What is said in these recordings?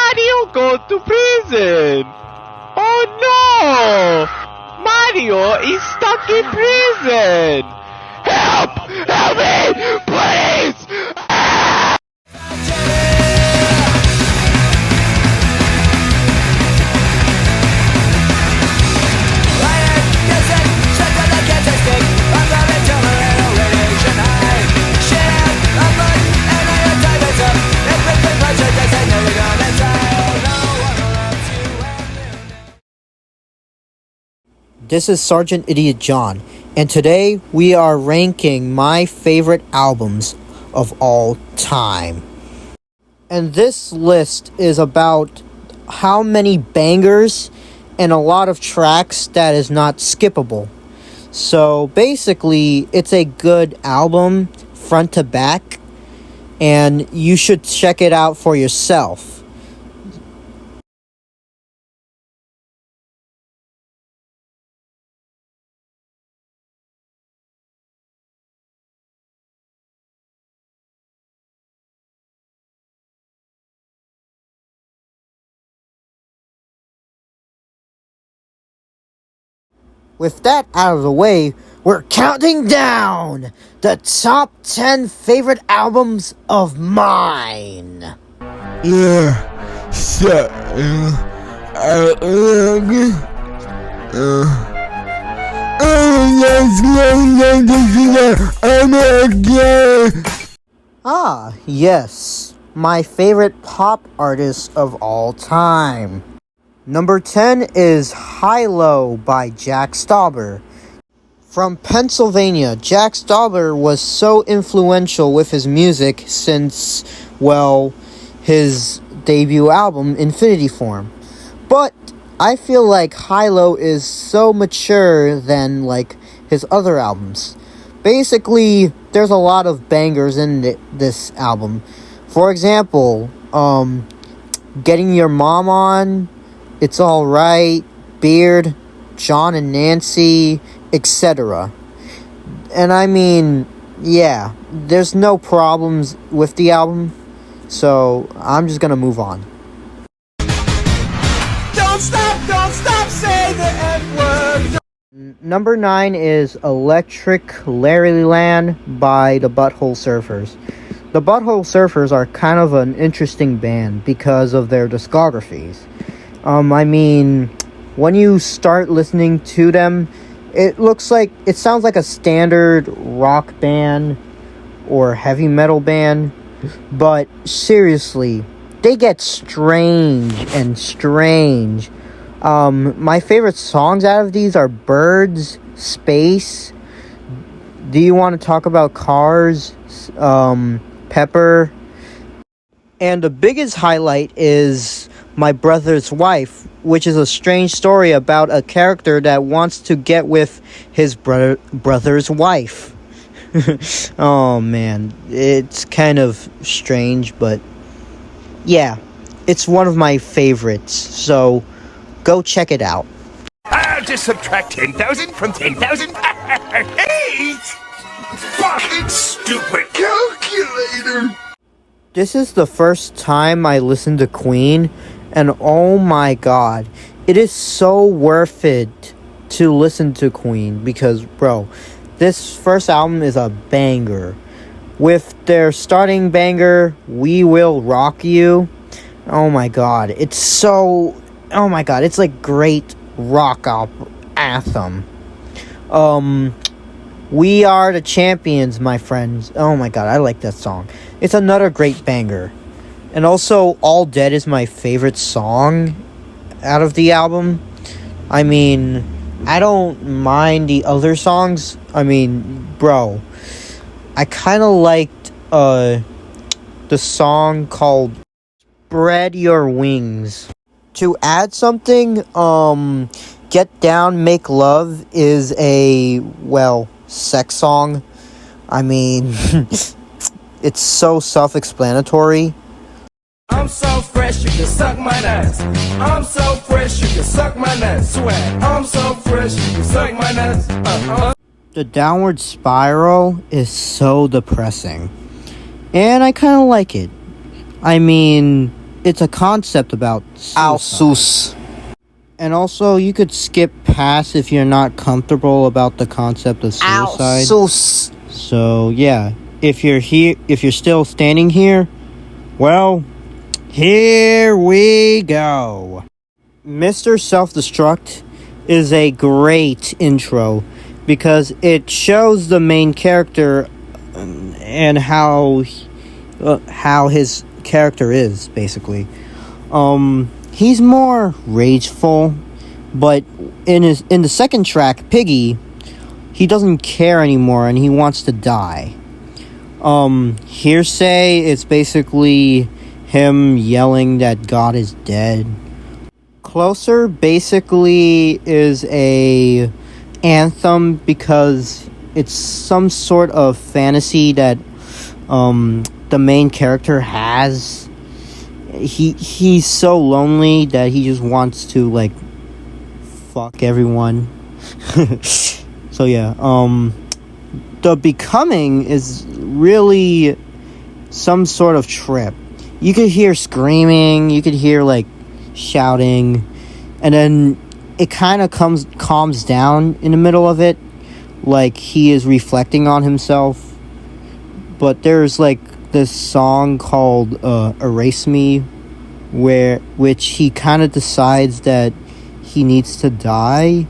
Mario go to prison? Oh no! Mario is stuck in prison! Help! Help me! Please! This is Sergeant Idiot John, and today we are ranking my favorite albums of all time. And this list is about how many bangers and a lot of tracks that is not skippable. So basically, it's a good album front to back, and you should check it out for yourself. With that out of the way, we're counting down the top 10 favorite albums of mine. Yeah, so, Ah, yes, my favorite pop artist of all time. Number 10 is High Low by Jack Stauber. From Pennsylvania, Jack Stauber was so influential with his music since, well, his debut album, Infinity Form. But I feel like High Low is so mature than, like, his other albums. Basically, there's a lot of bangers in this album. For example, Getting Your Mom On, It's Alright, Beard, John and Nancy, etc. And I mean, yeah, there's no problems with the album, so I'm just gonna move on. don't stop, say the F-word. Number 9 is Electric Larryland by the Butthole Surfers. The Butthole Surfers are kind of an interesting band because of their discographies. I mean, when you start listening to them, it sounds like a standard rock band or heavy metal band, but seriously, they get strange and strange. My favorite songs out of these are Birds, Space, Do You Want to Talk About Cars, Pepper, and the biggest highlight is My Brother's Wife, which is a strange story about a character that wants to get with his brother's wife. Oh man, it's kind of strange, but yeah, it's one of my favorites, so go check it out. I'll just subtract 10,000 from 10,000. 8! Fucking stupid calculator! This is the first time I listened to Queen, and oh my god, it is so worth it to listen to Queen because, bro, this first album is a banger. With their starting banger, We Will Rock You, oh my god, it's like great rock anthem. We Are the Champions, my friends. Oh my god, I like that song. It's another great banger. And also, All Dead is my favorite song out of the album. I mean, I don't mind the other songs. I mean, bro, I kind of liked the song called Spread Your Wings. To add something, Get Down, Make Love is a, well, sex song. I mean, it's so self-explanatory. I'm so fresh, you can suck my nuts. I'm so fresh, you can suck my nuts. Swag. I'm so fresh, you can suck my nuts. The Downward Spiral is so depressing. And I kind of like it. I mean, it's a concept about suicide. Alsus. And also, you could skip past if you're not comfortable about the concept of suicide. Alsus. So yeah, if you're still standing here, well, here we go. Mr. Self-Destruct is a great intro because it shows the main character and how his character is basically. He's more rageful, but in the second track, Piggy, he doesn't care anymore and he wants to die. Hearsay, it's basically him yelling that God is dead. Closer basically is a anthem because it's some sort of fantasy that the main character has. He's so lonely that he just wants to like fuck everyone. So yeah, the Becoming is really some sort of trip. You could hear screaming, you could hear like shouting, and then it kind of calms down in the middle of it, like he is reflecting on himself. But there's like this song called Erase Me, which he kind of decides that he needs to die.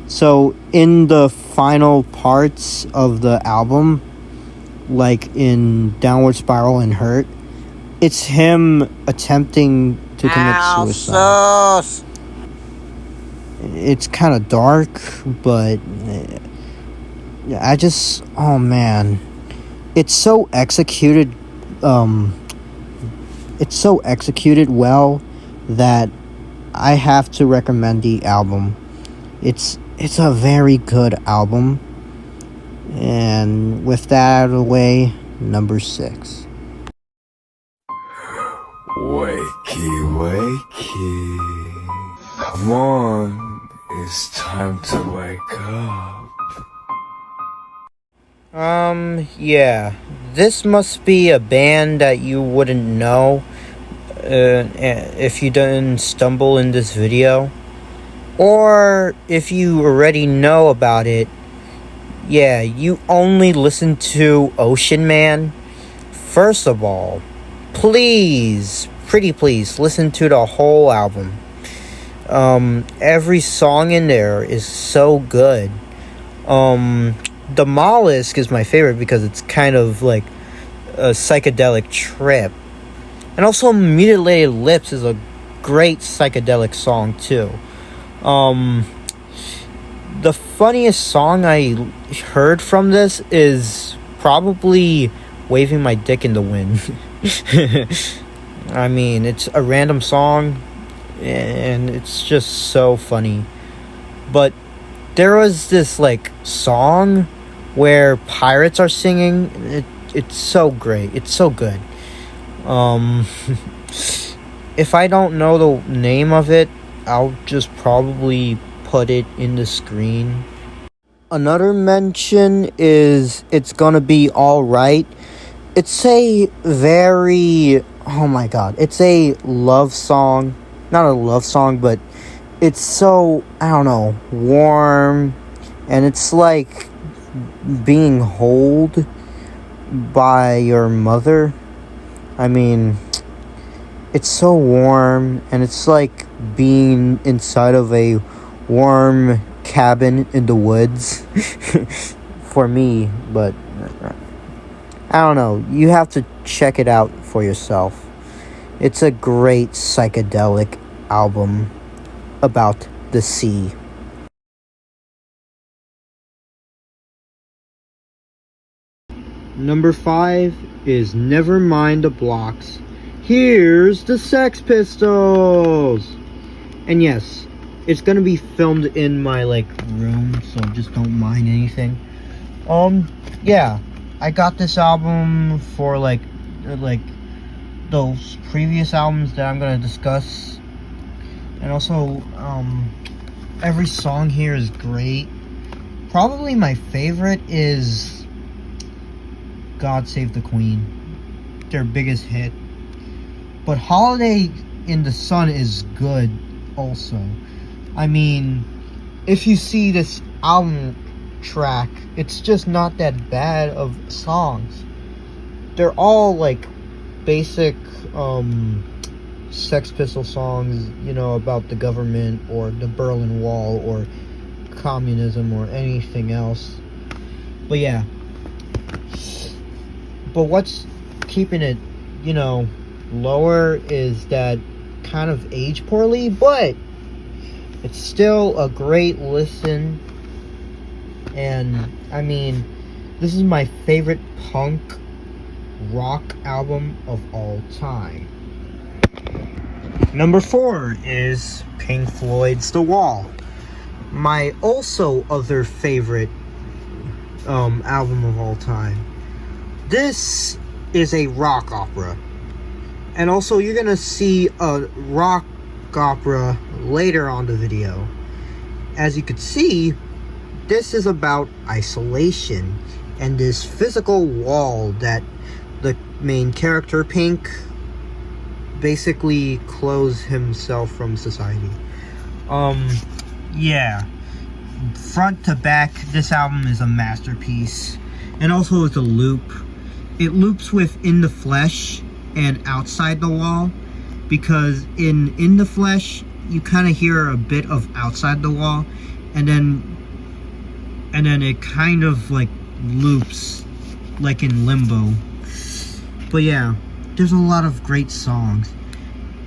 So in the final parts of the album, like in Downward Spiral and Hurt, it's him attempting to commit suicide. It's kind of dark, but oh man, it's so executed. It's so executed well that I have to recommend the album. It's a very good album. And with that out of the way, number 6. Wakey, wakey. Come on, it's time to wake up. Yeah. This must be a band that you wouldn't know if you didn't stumble in this video. Or if you already know about it, yeah, you only listen to Ocean Man. First of all, please, pretty please, listen to the whole album. Every song in there is so good. The Mollusk is my favorite because it's kind of like a psychedelic trip. And also Mutilated Lips is a great psychedelic song too. The funniest song I heard from this is probably Waving My Dick in the Wind. I mean, it's a random song and it's just so funny. But there was this like song where pirates are singing. It's so great. It's so good. If I don't know the name of it, I'll just probably put it in the screen. Another mention is It's Gonna Be Alright. It's a very, oh my god, it's a love song. Not a love song, but it's so, I don't know, warm. And it's like being held by your mother. I mean, it's so warm, and it's like being inside of a warm cabin in the woods for me. But I don't know, you have to check it out for yourself. It's a great psychedelic album about the sea. Number 5 is Never Mind the Blocks. Here's the Sex Pistols. And yes, it's gonna be filmed in my like room, so just don't mind anything. Yeah, I got this album for like those previous albums that I'm gonna discuss. And also, every song here is great. Probably my favorite is God Save the Queen, their biggest hit. But Holiday in the Sun is good also. I mean, if you see this album track, it's just not that bad of songs. They're all like basic Sex Pistol songs, you know, about the government or the Berlin Wall or communism or anything else. But yeah. But what's keeping it, you know, lower is that kind of age poorly, but it's still a great listen. And I mean, this is my favorite punk rock album of all time. Number 4 is Pink Floyd's The Wall. My also other favorite album of all time. This is a rock opera. And also you're gonna see a rock opera later on the video. As you can see, this is about isolation and this physical wall that the main character, Pink, basically closed himself from society. Yeah. Front to back, this album is a masterpiece. And also it's a loop. It loops with In the Flesh and Outside the Wall, because in the Flesh you kind of hear a bit of Outside the Wall, and then it kind of like loops like in limbo. But yeah, there's a lot of great songs.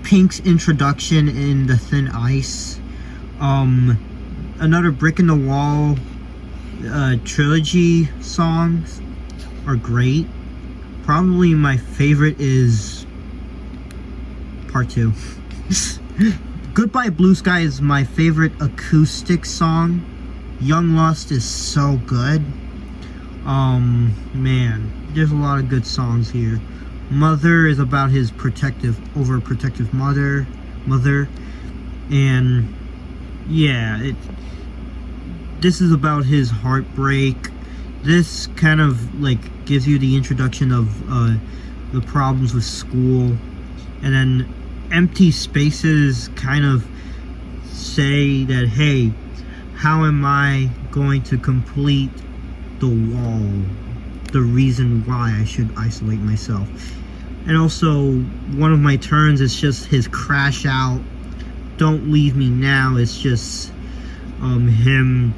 Pink's introduction in The Thin Ice, Another Brick in the Wall, trilogy songs are great. Probably my favorite is Part 2. Goodbye Blue Sky is my favorite acoustic song. Young Lust is so good. Man, there's a lot of good songs here. Mother is about his overprotective mother. And yeah, this is about his heartbreak. This kind of like gives you the introduction of the problems with school, and then Empty Spaces kind of say that, hey, how am I going to complete the wall, the reason why I should isolate myself. And also one of my turns is just his crash out, Don't Leave Me Now. It's just him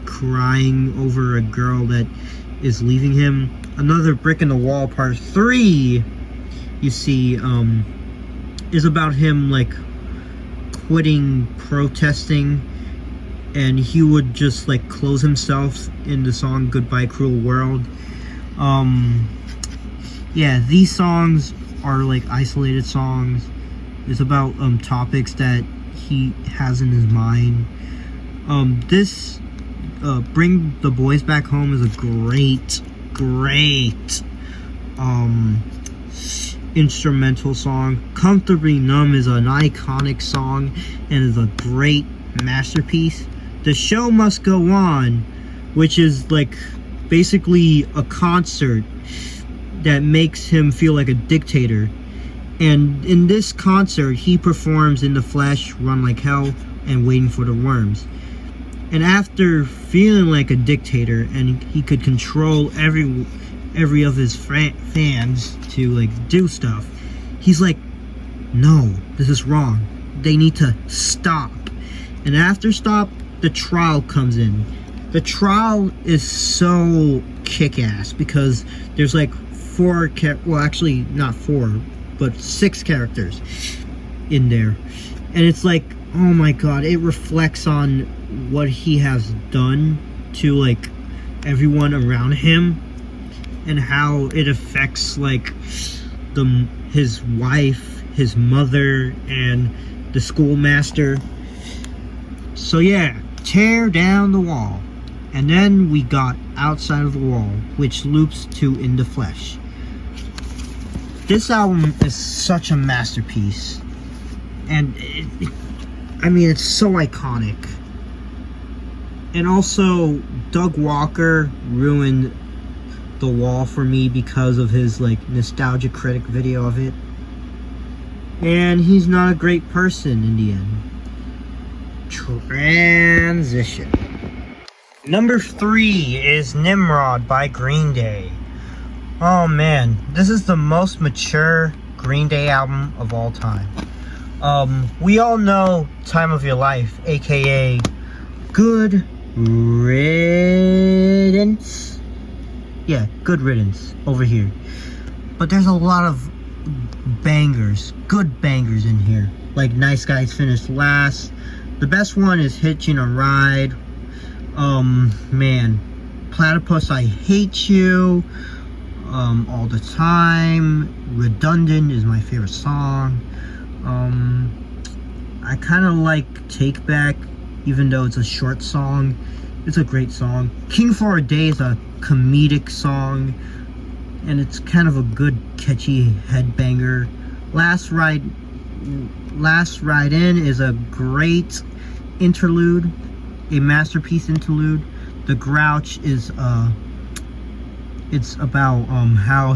crying over a girl that is leaving him. Another Brick in the Wall Part 3, you see, is about him like quitting protesting, and he would just like close himself in the song Goodbye Cruel World. Yeah, these songs are like isolated songs. It's about topics that he has in his mind. This Bring the Boys Back Home is a great instrumental song. Comfortably Numb is an iconic song and is a great masterpiece. The Show Must Go On, which is like basically a concert that makes him feel like a dictator. And in this concert, he performs In the Flesh, Run Like Hell, and Waiting for the Worms. And after feeling like a dictator and he could control every of his fans to like do stuff, he's like, no, this is wrong. They need to stop. And after stop, the trial comes in. The trial is so kick-ass because there's like 6 characters in there, and it's like, oh my god, it reflects on what he has done to like everyone around him and how it affects like his wife, his mother, and the schoolmaster. So yeah, Tear Down the Wall. And then we got Outside of the Wall, which loops to In the Flesh. This album is such a masterpiece, and it's so iconic. And also, Doug Walker ruined The Wall for me because of his like Nostalgia Critic video of it. And he's not a great person in the end. Transition. Number 3 is Nimrod by Green Day. Oh man, this is the most mature Green Day album of all time. We all know Time of Your Life, aka Good Riddance. Yeah, Good Riddance over here. But there's a lot of bangers, good bangers in here. Like Nice Guys Finished Last. The best one is Hitching a Ride. Man, Platypus I Hate You. All the Time. Redundant is my favorite song. I kind of like Take Back, even though it's a short song. It's a great song. King for a Day is a comedic song, and it's kind of a good catchy headbanger. Last Ride In is a great interlude, a masterpiece interlude. The Grouch is it's about how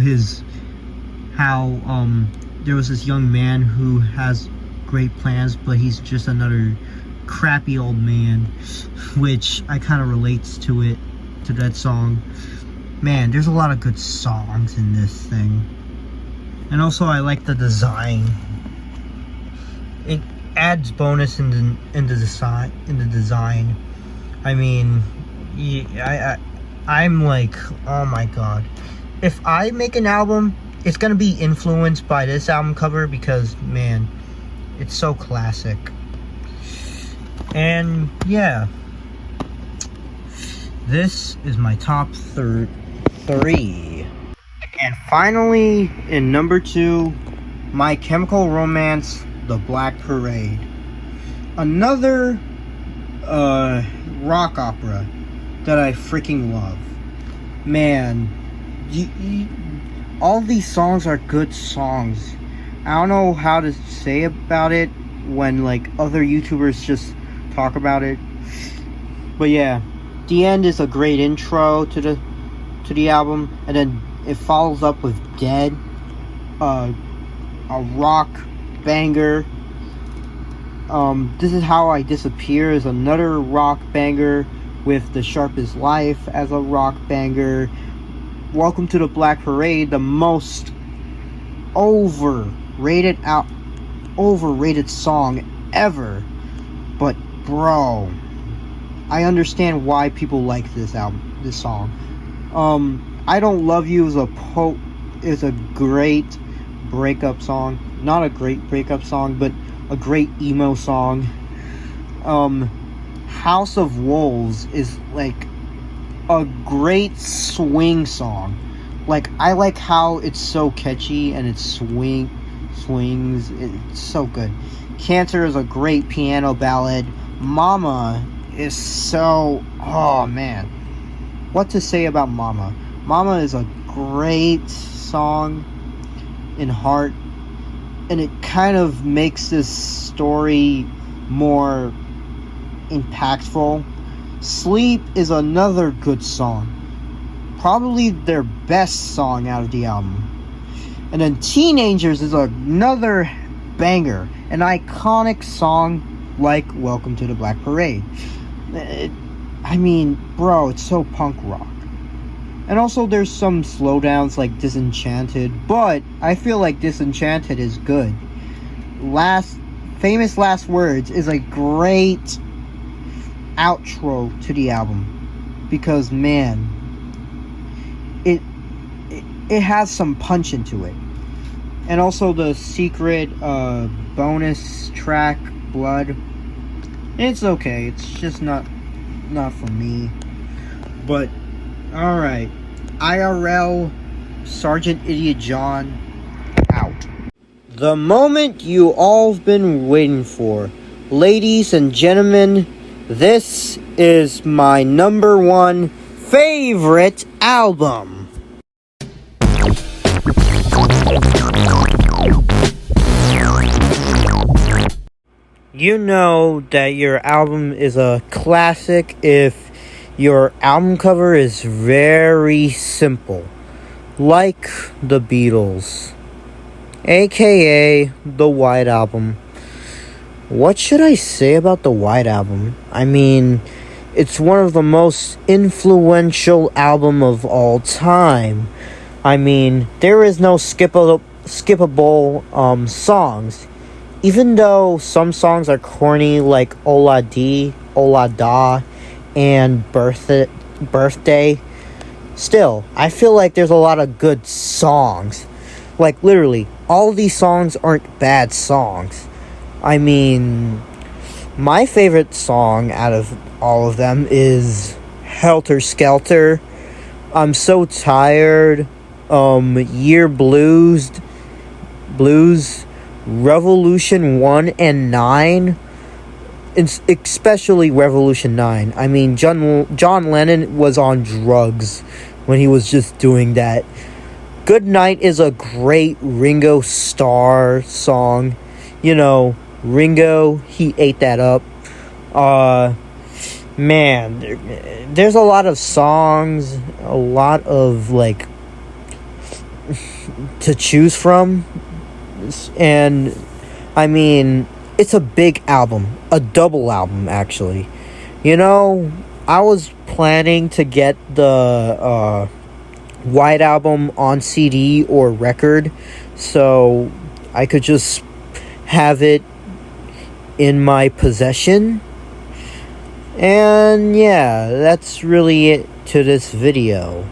there was this young man who has great plans, but he's just another crappy old man, which I kind of relates to that song. Man, there's a lot of good songs in this thing. And also I like the design. It adds bonus in the design. I mean, yeah, I'm like, oh my god. If I make an album, it's gonna be influenced by this album cover because, man, it's so classic. And yeah, this is my top 3. And finally, in number 2, My Chemical Romance, The Black Parade. Another rock opera that I freaking love. Man, all these songs are good songs. I don't know how to say about it when like other YouTubers just talk about it. But yeah, the end is a great intro to the album, and then it follows up with Dead, a rock banger. This Is How I Disappear is another rock banger, with The Sharpest Life as a rock banger. Welcome to the Black Parade, the most overrated song ever. But bro, I understand why people like this song. I Don't Love You is a great breakup song. Not a great breakup song, but a great emo song. House of Wolves is like a great swing song. Like, I like how it's so catchy and it swings. It's so good. Cancer is a great piano ballad. Mama is so... oh man, what to say about Mama? Mama is a great song in heart, and it kind of makes this story more impactful. Sleep is another good song, probably their best song out of the album. And then Teenagers is another banger, an iconic song like Welcome to the Black Parade. I mean, bro, it's so punk rock. And also there's some slowdowns like Disenchanted, but I feel like Disenchanted is good. Famous Last Words is a great outro to the album, because man, it has some punch into it. And also the secret bonus track, Blood, it's okay, it's just not for me. But alright, IRL Sergeant Idiot John out. The moment you all have been waiting for. Ladies and gentlemen, this is my number 1 favorite album. You know that your album is a classic if your album cover is very simple, like the Beatles. aka the White Album. What should I say about the White Album? I mean, it's one of the most influential album of all time. I mean, there is no skippable songs. Even though some songs are corny, like Ola Di, Ola Da, and Birthday, still, I feel like there's a lot of good songs. Like, literally, all these songs aren't bad songs. I mean, my favorite song out of all of them is Helter Skelter, I'm So Tired, Year Blues, Revolution 1 and 9, especially Revolution 9. I mean, John Lennon was on drugs when he was just doing that. Good Night is a great Ringo Starr song. You know, Ringo, he ate that up. Man, there's a lot of songs, a lot of, like, to choose from. And, I mean, it's a big album. A double album, actually. You know, I was planning to get the, White Album on CD or record, so I could just have it in my possession. And yeah, that's really it to this video.